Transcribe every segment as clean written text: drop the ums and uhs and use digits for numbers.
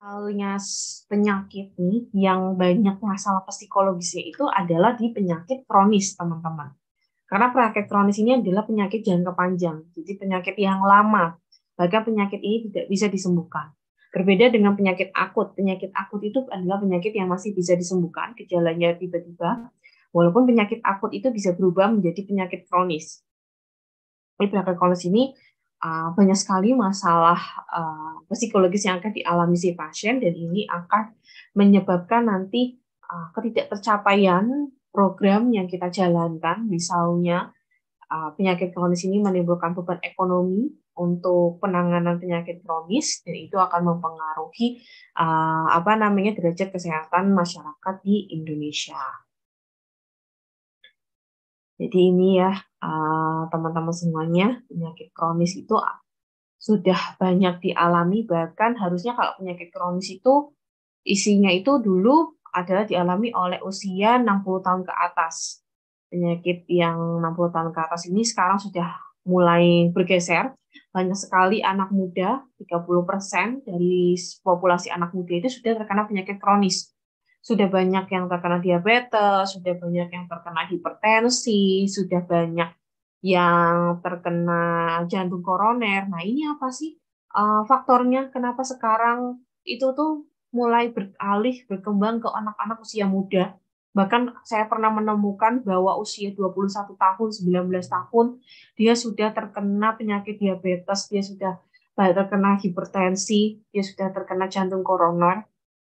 Halnya penyakit nih yang banyak masalah psikologisnya itu adalah di penyakit kronis, teman-teman. Karena penyakit kronis ini adalah penyakit jangka panjang, jadi penyakit yang lama. Bahkan penyakit ini tidak bisa disembuhkan. Berbeda dengan penyakit akut itu adalah penyakit yang masih bisa disembuhkan, gejalanya tiba-tiba, walaupun penyakit akut itu bisa berubah menjadi penyakit kronis. Jadi penyakit kronis ini banyak sekali masalah psikologis yang akan dialami si pasien dan ini akan menyebabkan nanti ketidaktercapaian program yang kita jalankan. Misalnya penyakit kronis ini menimbulkan beban ekonomi untuk penanganan penyakit kronis dan itu akan mempengaruhi derajat kesehatan masyarakat di Indonesia. Jadi ini ya teman-teman semuanya, penyakit kronis itu sudah banyak dialami, bahkan harusnya kalau penyakit kronis itu isinya itu dulu adalah dialami oleh usia 60 tahun ke atas. Penyakit yang 60 tahun ke atas ini sekarang sudah mulai bergeser. Banyak sekali anak muda, 30% dari populasi anak muda itu sudah terkena penyakit kronis. Sudah banyak yang terkena diabetes, sudah banyak yang terkena hipertensi, sudah banyak yang terkena jantung koroner. Nah, ini apa sih faktornya? Kenapa sekarang itu tuh mulai berkembang ke anak-anak usia muda? Bahkan saya pernah menemukan bahwa usia 21 tahun, 19 tahun, dia sudah terkena penyakit diabetes, dia sudah terkena hipertensi, dia sudah terkena jantung koroner.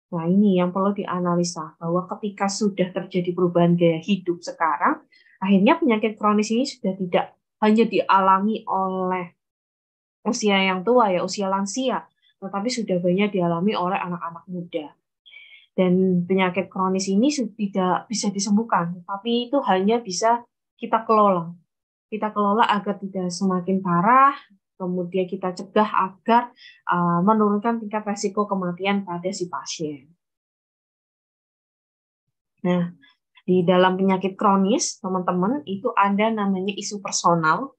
Nah, ini yang perlu dianalisa, bahwa ketika sudah terjadi perubahan gaya hidup sekarang, akhirnya penyakit kronis ini sudah tidak hanya dialami oleh usia yang tua, ya usia lansia, tetapi sudah banyak dialami oleh anak-anak muda. Dan penyakit kronis ini tidak bisa disembuhkan, tapi itu hanya bisa kita kelola. Kita kelola agar tidak semakin parah, kemudian kita cegah agar menurunkan tingkat resiko kematian pada si pasien. Nah, di dalam penyakit kronis, teman-teman, itu ada namanya isu personal.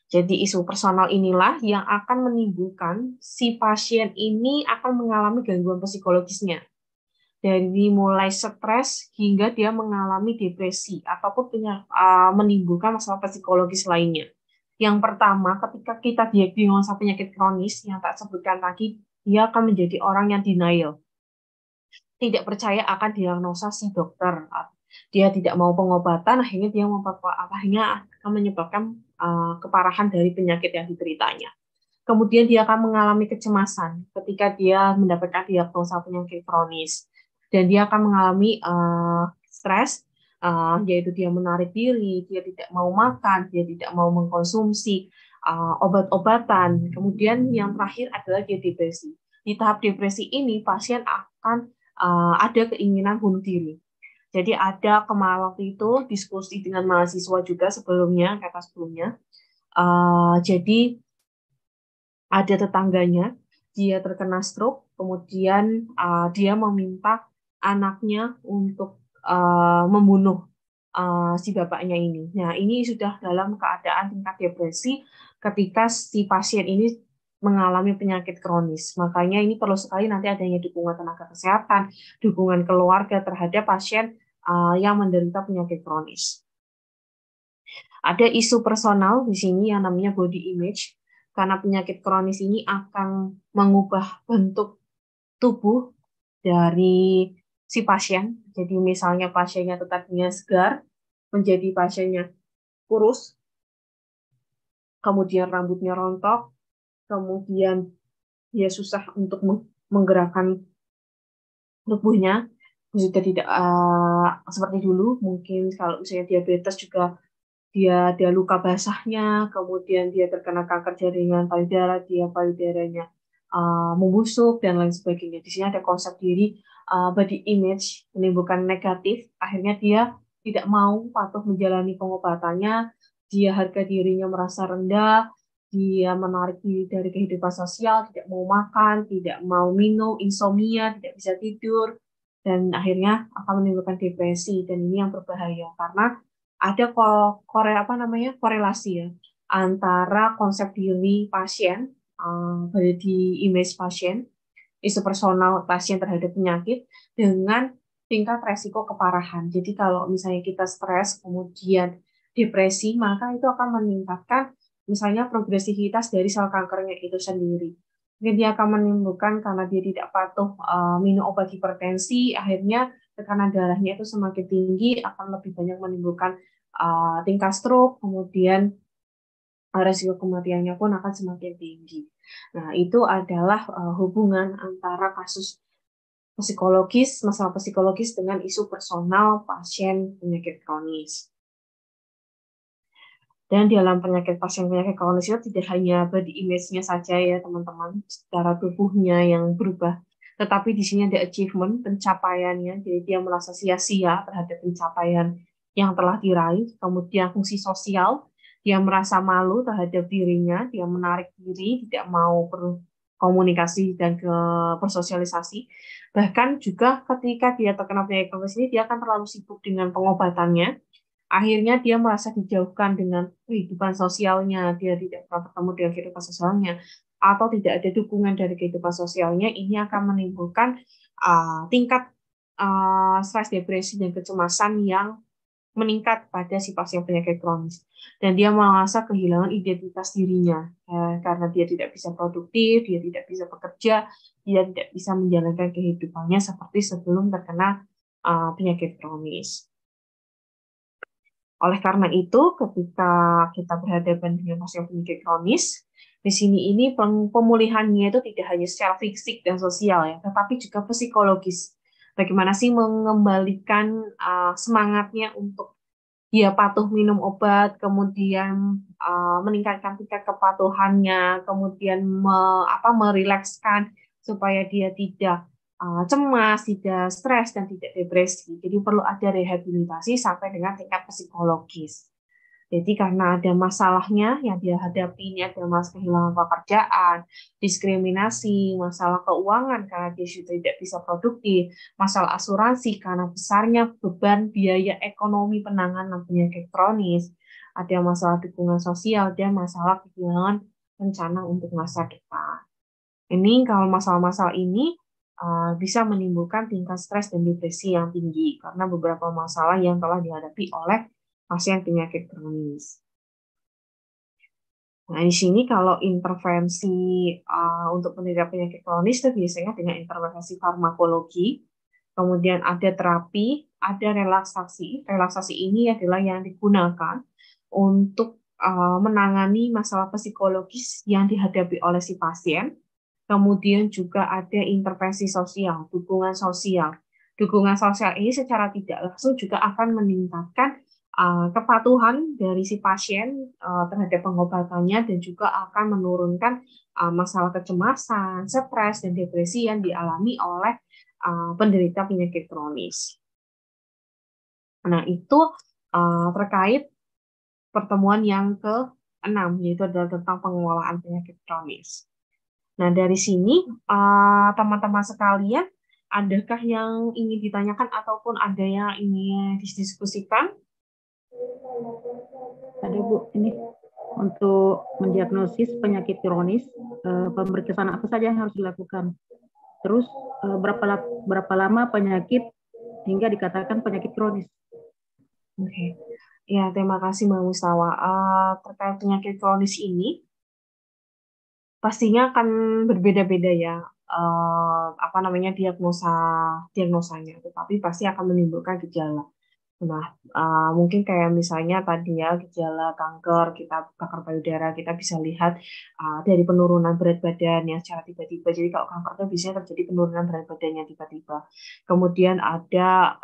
Jadi isu personal inilah yang akan menimbulkan si pasien ini akan mengalami gangguan psikologisnya. Dari mulai stres hingga dia mengalami depresi ataupun menimbulkan masalah psikologis lainnya. Yang pertama, ketika kita diagnosa penyakit kronis yang tak sebutkan tadi, dia akan menjadi orang yang denial, tidak percaya akan diagnosa si dokter. Dia tidak mau pengobatan, akhirnya dia akan menyebabkan keparahan dari penyakit yang dideritanya. Kemudian dia akan mengalami kecemasan ketika dia mendapatkan diagnosa penyakit kronis. Dan dia akan mengalami stres, yaitu dia menarik diri, dia tidak mau makan, dia tidak mau mengkonsumsi obat-obatan. Kemudian yang terakhir adalah dia depresi. Di tahap depresi ini, pasien akan ada keinginan bunuh diri. Jadi ada kemarin waktu itu diskusi dengan mahasiswa juga sebelumnya, kata sebelumnya. Jadi ada tetangganya, dia terkena stroke, kemudian dia meminta anaknya untuk membunuh si bapaknya ini. Nah, ini sudah dalam keadaan tingkat depresi ketika si pasien ini mengalami penyakit kronis. Makanya ini perlu sekali nanti adanya dukungan tenaga kesehatan, dukungan keluarga terhadap pasien yang menderita penyakit kronis. Ada isu personal di sini yang namanya body image, karena penyakit kronis ini akan mengubah bentuk tubuh dari si pasien. Jadi misalnya pasiennya tadinya segar, menjadi pasiennya kurus, kemudian rambutnya rontok, kemudian dia susah untuk menggerakkan tubuhnya, sudah tidak seperti dulu. Mungkin kalau misalnya diabetes juga dia ada luka basahnya, kemudian dia terkena kanker jaringan payudara, dia payudaranya membusuk dan lain sebagainya. Di sini ada konsep diri body image menimbulkan negatif, akhirnya dia tidak mau patuh menjalani pengobatannya, dia harga dirinya merasa rendah, dia menarik diri dari kehidupan sosial, tidak mau makan, tidak mau minum, insomnia, tidak bisa tidur, dan akhirnya akan menimbulkan depresi. Dan ini yang berbahaya karena ada korelasi ya antara konsep diri pasien, body image pasien isu personal pasien terhadap penyakit dengan tingkat resiko keparahan. Jadi kalau misalnya kita stres, kemudian depresi, maka itu akan meningkatkan misalnya progresivitas dari sel kankernya itu sendiri. Mungkin dia akan menimbulkan karena dia tidak patuh minum obat hipertensi, akhirnya tekanan darahnya itu semakin tinggi, akan lebih banyak menimbulkan tingkat stroke, kemudian resiko kematiannya pun akan semakin tinggi. Nah, itu adalah hubungan antara kasus psikologis, masalah psikologis dengan isu personal pasien penyakit kronis. Dan di dalam penyakit pasien penyakit kronis itu tidak hanya body image-nya saja ya teman-teman, secara tubuhnya yang berubah, tetapi di sini ada achievement, pencapaiannya, jadi dia merasa sia-sia terhadap pencapaian yang telah diraih, kemudian fungsi sosial, dia merasa malu terhadap dirinya, dia menarik diri, tidak mau berkomunikasi dan bersosialisasi. Bahkan juga ketika dia terkena penyakit kronis ini, dia akan terlalu sibuk dengan pengobatannya. Akhirnya dia merasa dijauhkan dengan kehidupan sosialnya, dia tidak pernah bertemu dengan kehidupan sosialnya, atau tidak ada dukungan dari kehidupan sosialnya. Ini akan menimbulkan tingkat stres, depresi, dan kecemasan yang meningkat pada si pasien penyakit kronis. Dan dia merasa kehilangan identitas dirinya, karena dia tidak bisa produktif, dia tidak bisa bekerja, dia tidak bisa menjalankan kehidupannya seperti sebelum terkena penyakit kronis. Oleh karena itu, ketika kita berhadapan dengan pasien penyakit kronis, di sini ini pemulihannya itu tidak hanya secara fisik dan sosial ya, tetapi juga psikologis. Bagaimana sih mengembalikan semangatnya untuk dia patuh minum obat, kemudian meningkatkan tingkat kepatuhannya, kemudian merilekskan supaya dia tidak cemas, tidak stres, dan tidak depresi. Jadi perlu ada rehabilitasi sampai dengan tingkat psikologis. Jadi karena ada masalahnya yang dia hadapi, ini ada masalah kehilangan pekerjaan, diskriminasi, masalah keuangan karena dia sudah tidak bisa produktif, masalah asuransi karena besarnya beban biaya ekonomi penanganan penyakit kronis, ada masalah dukungan sosial, dan masalah kehilangan rencana untuk masa depan. Ini kalau masalah-masalah ini bisa menimbulkan tingkat stres dan depresi yang tinggi karena beberapa masalah yang telah dihadapi oleh pasien penyakit kronis. Nah, di sini kalau intervensi untuk penderita penyakit kronis itu biasanya dengan intervensi farmakologi, kemudian ada terapi, ada relaksasi. Relaksasi ini adalah yang digunakan untuk menangani masalah psikologis yang dihadapi oleh si pasien. Kemudian juga ada intervensi sosial, dukungan sosial. Dukungan sosial ini secara tidak langsung juga akan meningkatkan kepatuhan dari si pasien terhadap pengobatannya dan juga akan menurunkan masalah kecemasan, stres, dan depresi yang dialami oleh penderita penyakit kronis. Nah, itu terkait pertemuan yang ke-6, yaitu adalah tentang pengelolaan penyakit kronis. Nah, dari sini, teman-teman sekalian, adakah yang ingin ditanyakan ataupun ada yang ingin didiskusikan? Ada Bu, ini untuk mendiagnosis penyakit kronis, pemeriksaan apa saja yang harus dilakukan? Terus berapa lama penyakit hingga dikatakan penyakit kronis? Oke. Ya, terima kasih Mbak Mustawa. Terkait penyakit kronis ini, pastinya akan berbeda-beda ya diagnosanya, tetapi pasti akan menimbulkan gejala. Nah, mungkin kayak misalnya tadi ya gejala kanker, kanker payudara, kita bisa lihat dari penurunan berat badan yang secara tiba-tiba. Jadi kalau kanker itu biasanya terjadi penurunan berat badannya tiba-tiba. Kemudian ada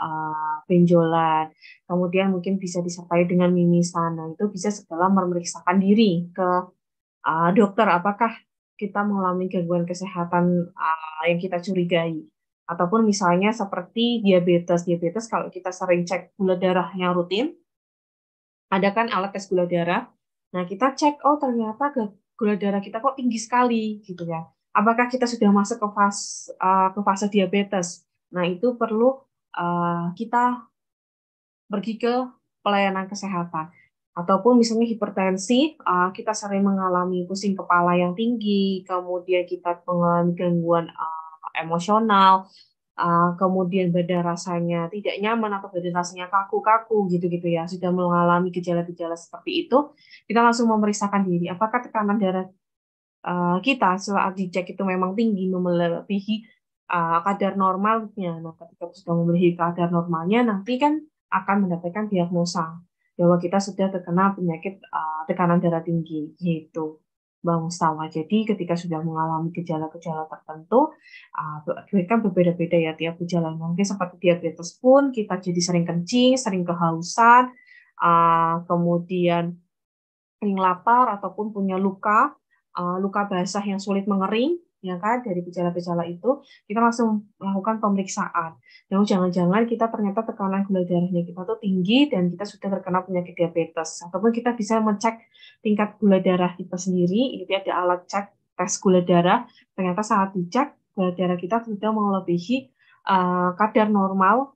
benjolan, kemudian mungkin bisa disertai dengan mimisan. Nah, itu bisa setelah memeriksakan diri ke dokter, apakah kita mengalami gangguan kesehatan yang kita curigai. Ataupun misalnya seperti diabetes. Diabetes kalau kita sering cek gula darah yang rutin, ada kan alat tes gula darah. Nah, kita cek, oh ternyata gula darah kita kok tinggi sekali, gitu ya. Apakah kita sudah masuk ke fase diabetes? Nah, itu perlu kita pergi ke pelayanan kesehatan. Ataupun misalnya hipertensi, kita sering mengalami pusing kepala yang tinggi, kemudian kita mengalami gangguan emosional, kemudian badan rasanya tidak nyaman atau badan rasanya kaku-kaku gitu-gitu ya, sudah mengalami gejala-gejala seperti itu, kita langsung memeriksakan diri apakah tekanan darah kita saat dicek itu memang tinggi melebihi kadar normalnya. Nah, ketika sudah melebihi kadar normalnya, nanti kan akan mendapatkan diagnosa bahwa kita sudah terkena penyakit tekanan darah tinggi, gitu, Bang Mustawa. Jadi ketika sudah mengalami gejala-gejala tertentu, kan berbeda-beda ya tiap gejala. Mungkin seperti diabetes pun kita jadi sering kencing, sering kehausan, kemudian sering lapar ataupun punya luka basah yang sulit mengering, ya kan, dari gejala-gejala itu, kita langsung melakukan pemeriksaan. Lalu jangan-jangan kita ternyata tekanan gula darahnya kita tuh tinggi dan kita sudah terkena penyakit diabetes. Ataupun kita bisa mengecek tingkat gula darah kita sendiri, itu ada alat cek tes gula darah, ternyata saat dicek, gula darah kita sudah melebihi kadar normal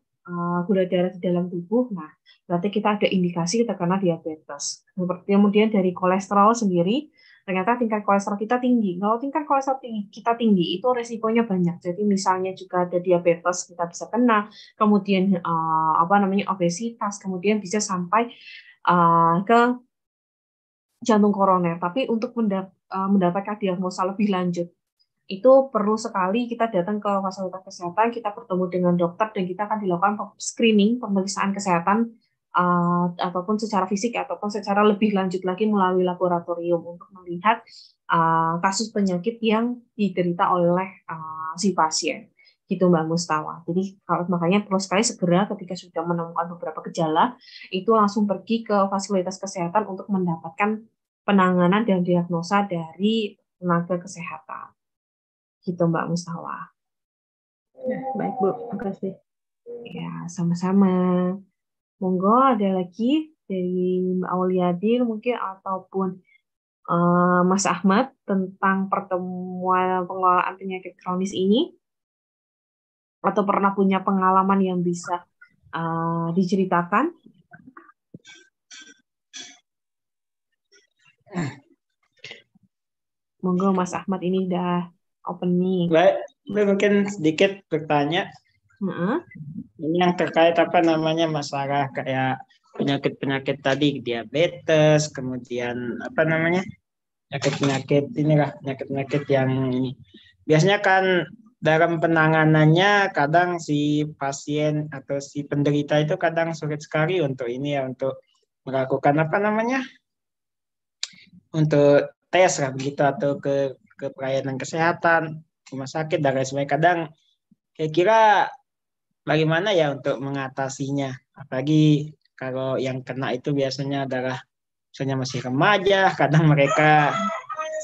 gula darah di dalam tubuh. Nah, berarti kita ada indikasi terkena diabetes. Kemudian dari kolesterol sendiri, ternyata tingkat kolesterol kita tinggi. Kalau tingkat kolesterol kita tinggi, itu resikonya banyak. Jadi misalnya juga ada diabetes, kita bisa kena. Kemudian obesitas, kemudian bisa sampai ke jantung koroner. Tapi untuk mendapatkan diagnosa lebih lanjut, itu perlu sekali kita datang ke fasilitas kesehatan, kita bertemu dengan dokter, dan kita akan dilakukan screening, pemeriksaan kesehatan, ataupun secara fisik, ataupun secara lebih lanjut lagi melalui laboratorium untuk melihat kasus penyakit yang diderita oleh si pasien. Gitu Mbak Mustawa. Jadi makanya perlu sekali segera ketika sudah menemukan beberapa gejala, itu langsung pergi ke fasilitas kesehatan untuk mendapatkan penanganan dan diagnosa dari tenaga kesehatan. Gitu Mbak Mustawa. Ya, baik Bu, terima kasih. Ya, sama-sama. Monggo ada lagi dari Mbak Auliadi mungkin ataupun Mas Ahmad tentang pertemuan pengelolaan penyakit kronis ini, atau pernah punya pengalaman yang bisa diceritakan? Monggo Mas Ahmad, ini udah opening. Baik, mungkin sedikit bertanya. Ini yang terkait masalah kayak penyakit-penyakit tadi, diabetes, kemudian penyakit-penyakit yang ini. Biasanya kan dalam penanganannya kadang si pasien atau si penderita itu kadang sulit sekali untuk melakukan untuk tes lah begitu, atau ke pelayanan kesehatan, rumah sakit dan lain sebagainya. Kadang kira-kira bagaimana ya untuk mengatasinya? Apalagi kalau yang kena itu biasanya adalah misalnya masih remaja, kadang mereka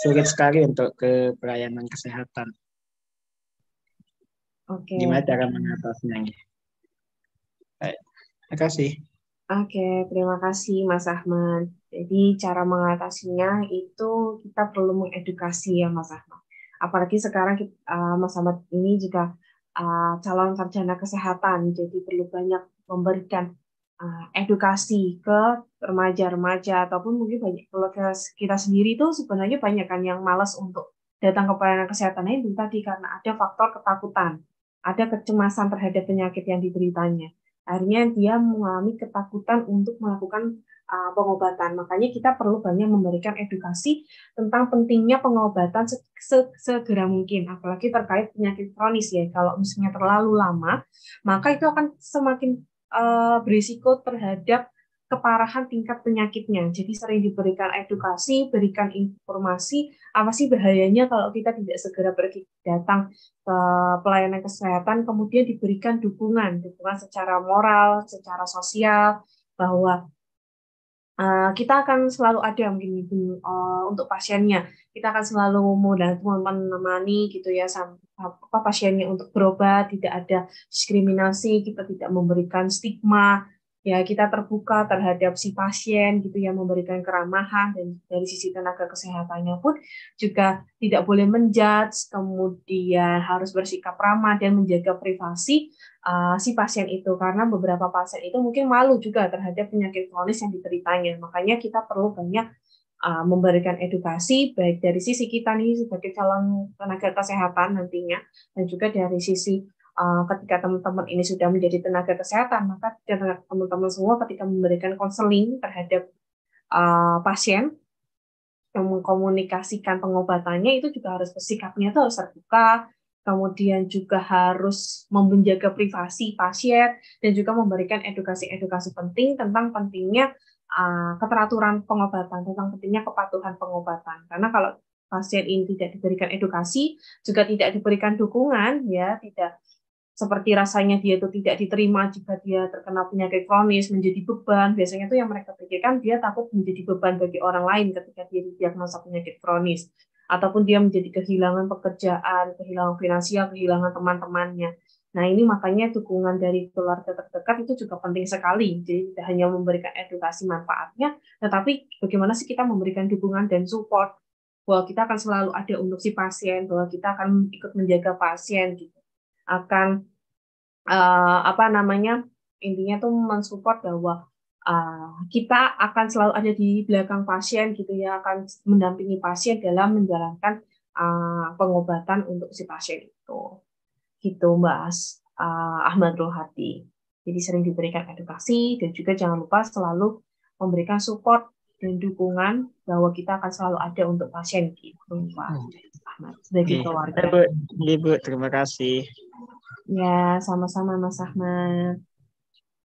sulit sekali untuk ke pelayanan kesehatan. Oke. Gimana cara mengatasinya? Baik, terima kasih. Oke, terima kasih Mas Ahmad. Jadi cara mengatasinya itu kita perlu mengedukasi ya Mas Ahmad. Apalagi sekarang Mas Ahmad ini juga calon sarjana kesehatan, jadi perlu banyak memberikan edukasi ke remaja-remaja, ataupun mungkin banyak kalau kita sendiri itu sebenarnya banyak kan yang malas untuk datang ke pelayanan kesehatan itu tadi karena ada faktor ketakutan, ada kecemasan terhadap penyakit yang dideritanya. Akhirnya dia mengalami ketakutan untuk melakukan pengobatan. Makanya kita perlu banyak memberikan edukasi tentang pentingnya pengobatan segera mungkin, apalagi terkait penyakit kronis ya. Kalau misalnya terlalu lama, maka itu akan semakin berisiko terhadap keparahan tingkat penyakitnya. Jadi sering diberikan edukasi, berikan informasi apa sih bahayanya kalau kita tidak segera pergi datang ke pelayanan kesehatan, kemudian diberikan dukungan secara moral, secara sosial, bahwa kita akan selalu ada mungkin untuk pasiennya. Kita akan selalu menemani gitu ya pasiennya untuk berobat, tidak ada diskriminasi, kita tidak memberikan stigma. Ya, kita terbuka terhadap si pasien gitu ya, memberikan keramahan, dan dari sisi tenaga kesehatannya pun juga tidak boleh menjudge, kemudian harus bersikap ramah dan menjaga privasi si pasien itu, karena beberapa pasien itu mungkin malu juga terhadap penyakit kronis yang dideritanya. Makanya kita perlu banyak memberikan edukasi baik dari sisi kita nih sebagai calon tenaga kesehatan nantinya, dan juga dari sisi ketika teman-teman ini sudah menjadi tenaga kesehatan, maka teman-teman semua ketika memberikan konseling terhadap pasien yang mengkomunikasikan pengobatannya itu juga harus bersikapnya itu harus terbuka, kemudian juga harus menjaga privasi pasien dan juga memberikan edukasi-edukasi penting tentang pentingnya keteraturan pengobatan, tentang pentingnya kepatuhan pengobatan. Karena kalau pasien ini tidak diberikan edukasi, juga tidak diberikan dukungan, ya tidak seperti rasanya dia itu tidak diterima jika dia terkena penyakit kronis, menjadi beban. Biasanya itu yang mereka pikirkan dia takut menjadi beban bagi orang lain ketika dia didiagnosa penyakit kronis. Ataupun dia menjadi kehilangan pekerjaan, kehilangan finansial, kehilangan teman-temannya. Nah ini makanya dukungan dari keluarga terdekat itu juga penting sekali. Jadi tidak hanya memberikan edukasi manfaatnya, tetapi bagaimana sih kita memberikan dukungan dan support bahwa kita akan selalu ada untuk si pasien, bahwa kita akan ikut menjaga pasien gitu. Akan intinya tuh mensupport bahwa kita akan selalu ada di belakang pasien gitu ya, akan mendampingi pasien dalam menjalankan pengobatan untuk si pasien itu gitu Mas Ahmad Rohati. Jadi sering diberikan edukasi dan juga jangan lupa selalu memberikan support dan dukungan bahwa kita akan selalu ada untuk pasien gitu Pak Ahmad sebagai keluarga. Ibu, terima kasih. Ya, sama-sama Mas Ahmad.